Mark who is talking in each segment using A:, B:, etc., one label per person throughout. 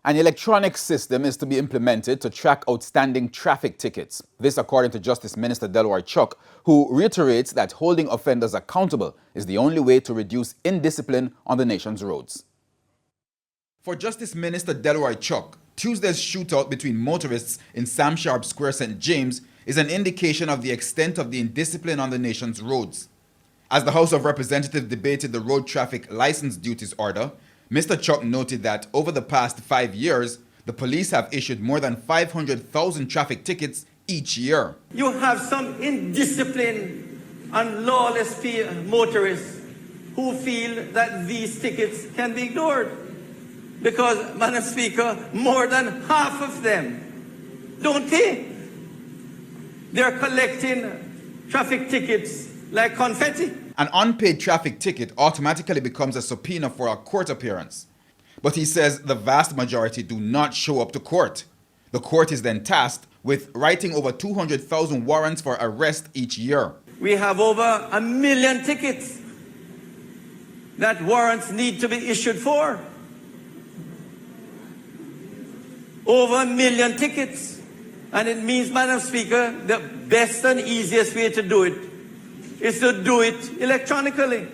A: An electronic system is to be implemented to track outstanding traffic tickets. This according to Justice Minister Delroy Chuck, who reiterates that holding offenders accountable is the only way to reduce indiscipline on the nation's roads. For Justice Minister Delroy Chuck, Tuesday's shootout between motorists in Sam Sharp Square, St. James, is an indication of the extent of the indiscipline on the nation's roads. As the House of Representatives debated the road traffic license duties order, Mr. Chuck noted that over the past 5 years, the police have issued more than 500,000 traffic tickets each year.
B: You have some indisciplined and lawless motorists who feel that these tickets can be ignored. Because, Madam Speaker, more than half of them don't pay. They're collecting traffic tickets like confetti.
A: An unpaid traffic ticket automatically becomes a subpoena for a court appearance. But he says the vast majority do not show up to court. The court is then tasked with writing over 200,000 warrants for arrest each year.
B: We have over 1 million tickets that warrants need to be issued for. Over 1 million tickets. And it means, Madam Speaker, the best and easiest way to do it is to do it electronically.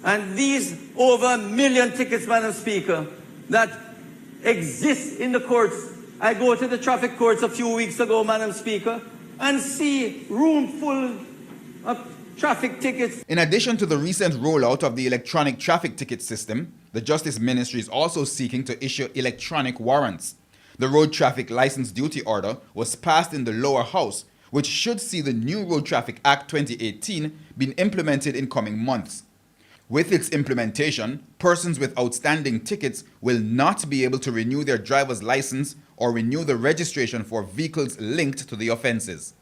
B: And these over 1 million tickets, Madam Speaker, that exist in the courts. I go to the traffic courts a few weeks ago, Madam Speaker, and see room full of traffic tickets.
A: In addition to the recent rollout of the electronic traffic ticket system, the Justice Ministry is also seeking to issue electronic warrants. The Road Traffic License Duty Order was passed in the lower house, which should see the new Road Traffic Act 2018 being implemented in coming months. With its implementation, persons with outstanding tickets will not be able to renew their driver's license or renew the registration for vehicles linked to the offenses.